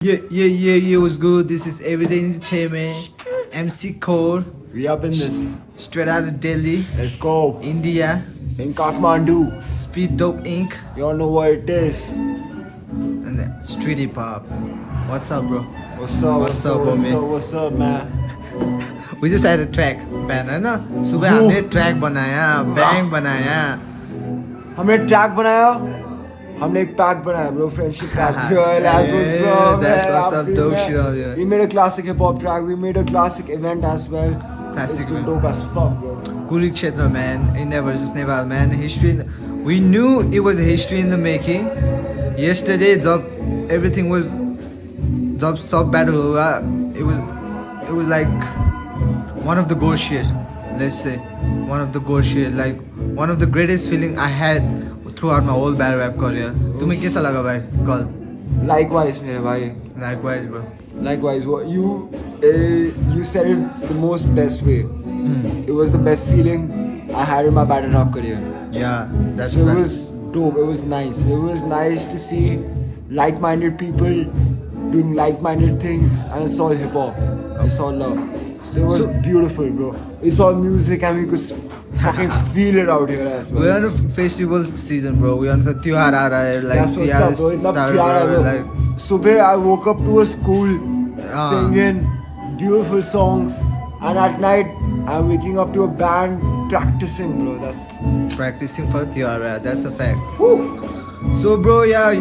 Yeah, was good. This is Everyday Entertainment. MC Core, We up in this. straight out of Delhi, Let's go. India. In Kathmandu. Speed Dope Inc. You all know what it is. And then Street Hip Hop. What's up, bro? What's up? What's up, What's homie? up? What's up, man? We just had a track ban है ना सुबह हमने track बनाया bang बनाया हमने track बनाया हमने एक पैक बनाया bro friendship pack girl that's what's up That's man. what's up, Happy, dope man. shit out there. We made a classic hip hop track we made a classic event as well Classic it's been event. dope as fuck bro Kurukshetra, man. India versus Nepal, man. History. We knew it was a history in the making. Yesterday, job everything was job sub battle. It was like one of the goat shit. Let's say one of the goat shit. Like one of the greatest feeling I had throughout my whole battle rap career. तुम्हें कैसा लगा भाई कल? likewise मेरे भाई Likewise, bro. likewise what you said it the most best way it was the best feeling I had in my battle rap career Yeah, that's so it right. was dope. It was nice. It was nice to see like-minded people doing like-minded things, and it's all hip hop. It's all love. It was So- beautiful, bro. It's all music, and we could fucking feel it out here as well. We're on a festival season, bro. We're on a त्योहार आ रहा है. Like That's what's त्योहार up, bro. इतना started, प्यारा, bro. Like Subah, I woke up to a school Ah. singing beautiful songs, and at night I'm waking up to a band practicing, bro. That's practicing for त्योहार. That's a fact. whew. So bro, yeah,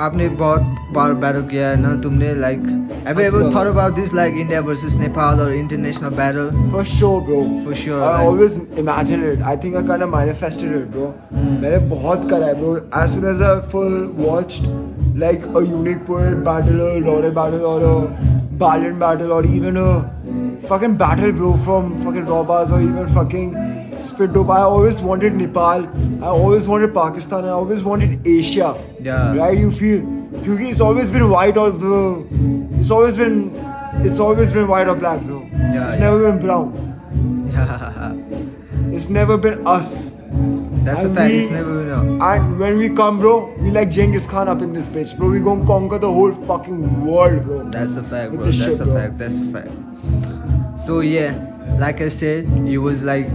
आपने बहुत बार battle किया है ना तुमने like have you ever What's up? thought about this like India versus Nepal or international battle? For sure, bro. For sure, I like- always imagined it. I think I kind of manifested it, bro. मैंने बहुत करा है, bro. As soon as I watched like a unique poet battle, a Lore battle, or a Balian battle, or even a fucking battle, bro, from fucking Robas or even fucking Spit Dope. I always wanted Nepal. I always wanted Pakistan. I always wanted Asia. Yeah. Right? You feel? Because it's always been white or the. It's always been white or black, bro. Yeah, It's yeah. never been brown. Yeah, It's never been us. that's a And fact. we- It's never been And when we come, bro, we like Genghis Khan up in this bitch, bro. We gonna conquer the whole fucking world, bro. That's a fact, With bro. this That's shit, a bro. fact. That's a fact. So yeah, like I said, it was like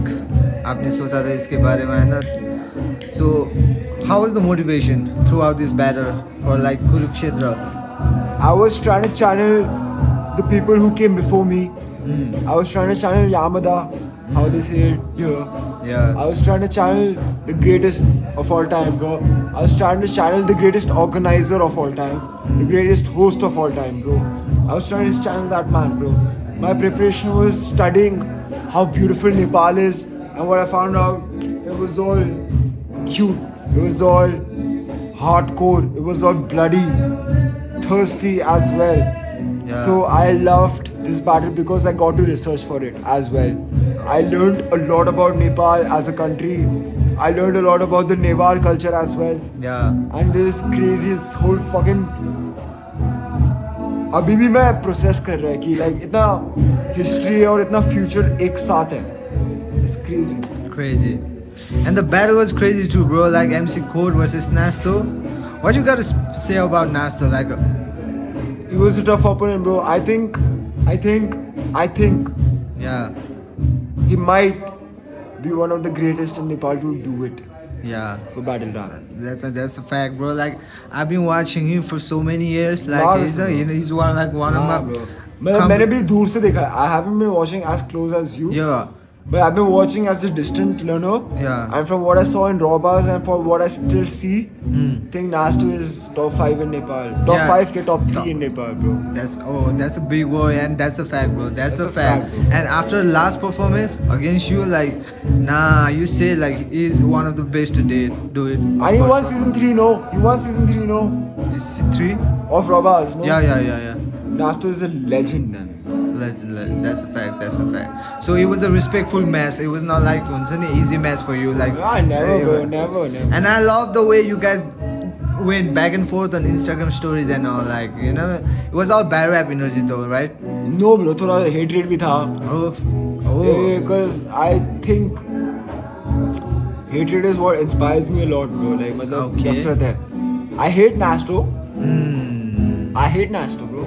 आपने सोचा था इसके बारे में है ना. So how was the motivation throughout this battle for like Kurukshetra? I was trying to channel the people who came before me. I was trying to channel Yamada, how they say it here. Yeah. I was trying to channel the greatest of all time, bro. I was trying to channel the greatest organizer of all time, the greatest host of all time, bro. I was trying to channel that man, bro. My preparation was studying how beautiful Nepal is, and what I found out, it was all cute, it was all hardcore, it was all bloody, thirsty as well. Yeah. So I loved this battle because I got to research for it as well. I learned a lot about Nepal as a country. I learned a lot about the Newar culture as well. Yeah. And this crazy this whole fucking अभी भी मैं process कर रहा है कि like इतना history और इतना फ्यूचर एक साथ है. It's crazy. Crazy. And the battle was crazy too, bro. Like MC Code versus Nasto. What you gotta say about Nasto? Like, He was a tough opponent, bro. I think yeah, he might be one of the greatest in Nepal to do it yeah. for battle rap. That's a fact, bro. Like, I've been watching him for so many years. Like, Wow, he's, bro. he's one of my. bro. मैंने भी दूर से देखा है. I haven't been watching as close as you. Yeah, But I've been watching as a distant learner. Yeah. And from what I saw in Robas and from what I still see, I think Nasto is top 5 in Nepal. Top Yeah. 5 ke top 3 in Nepal, bro. that's a big word, and that's a fact, bro. That's a a fact. fact, bro. And after last performance against you, like, nah, you say like he's one of the best to do it. And he won season 3, no? He won season 3, no? Is it 3? Of Robas, no? Yeah. Nasto is a legend then. That's a fact. That's a fact. So it was a respectful match. It was not like an easy match for you. Like, Yeah, never, bro. Never. And I love the way you guys went back and forth on Instagram stories and all. Like, you know, it was all bad rap energy though, right? No, bro. थोड़ा hatred भी था. Oh. Because I think hatred is what inspires me a lot, bro. Like, मतलब Okay. नफरत है. I hate Nasto. I hate Nasto, bro.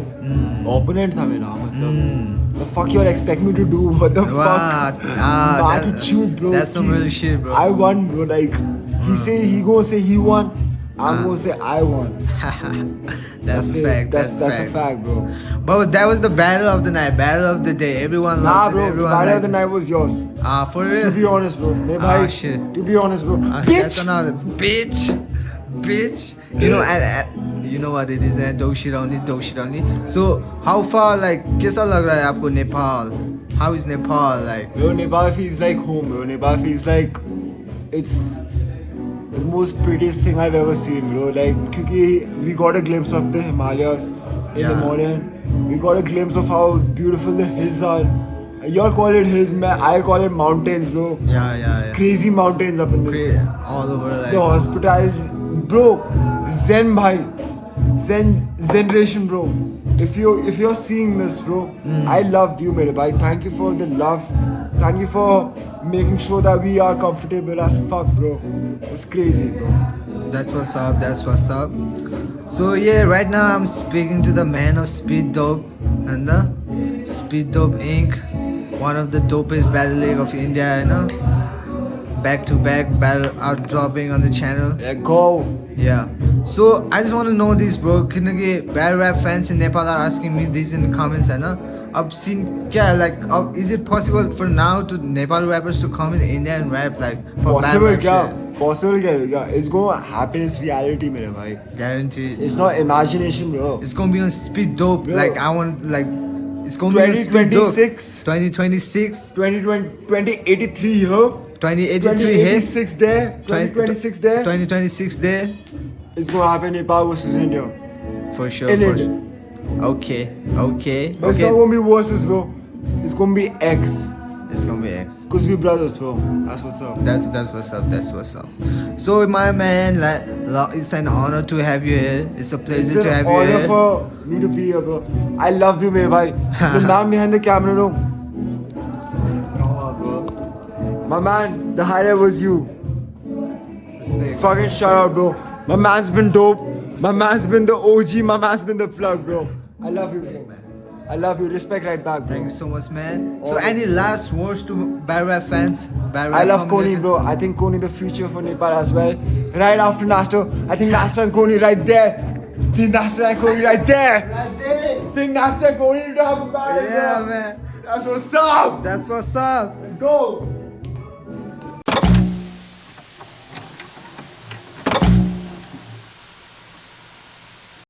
Opponent था मेरा मतलब. The fuck you all expect me to do? What the Wow. fuck? Ah, Attitude, bro. that's some real shit, bro. I won, bro. Like he gonna say he won. I'm gonna say I won. That's it. fact. That's a fact, bro. But that was the battle of the night, battle of the day. Everyone Nah, loved bro. it. The Everyone battle of liked the it. night was yours. For real. To be honest, bro. Me Ah, bhai. shit. To be honest, bro. That's Bitch. another bitch. You know, you know what it is, man. Dog shit only. So, how far, like, कैसा लग रहा है आपको Nepal? How is Nepal, like? Bro, Nepal feels like home, bro. Nepal feels like it's the most prettiest thing I've ever seen, bro. Like, because we got a glimpse of the Himalayas in the Yeah. morning. We got a glimpse of how beautiful the hills are. Y'all call it hills, man. I call it mountains, bro. Yeah. Crazy mountains up in this. All over, like. The hospitals, bro. Zen, bhai. Zen generation, bro. If you're seeing this, bro, I love you, mere bhai. Thank you for the love. Thank you for making sure that we are comfortable as fuck, bro. It's crazy, bro. That's what's up. So yeah, right now I'm speaking to the man of Speed Dope and the Speed Dope Inc. One of the dopest battle league of India, you know. Back to back battle out dropping on the channel. Yeah, go. Yeah. So I just want to know this, bro. क्योंकि battle rap fans in Nepal are asking me this in the comments, है ना? अब scene क्या like? Is it possible for now to Nepal rappers to come in India and rap like for battle Possible rap kya? shit? Possible kya? Yeah, it's gonna happen. It's reality, mere bhai. Guaranteed. It's not imagination, bro. It's gonna be on Speed Dope. Bro. Like I want like it's gonna be on Speed Dope. 2026. 2026. 2083 here. 2083 here. 2086 there. 2026 there. 2026 there. It's gonna happen Nepal versus India. For sure. In For it. sure. Okay. But it's not gonna be versus, bro. It's gonna be X. It's gonna be X. Cause we brothers, bro. That's what's up. That's what's up. So my man, like, it's an honor to have you here. It's a It's pleasure to an have you honor here. for me to be here, bro. I love you, mere bhai. The man behind the camera, no. Come on, bro. My man, the highlight was you. Respect. Fucking shout out, bro. My man's been dope. My man's been the OG. My man's been the plug, bro. I love you, bro. I love you. Respect right back, bro. Thank you so much, man. So any last words to battle rap fans? Battle I rap love Koni, community? bro. I think Koni the future for Nepal as well. Right after Nasto, I think Nasto and Koni right there. Think Nasto and Koni right there. Think Nasto and Koni to have a battle, Yeah, bro. man. That's what's up. That's what's up. Go.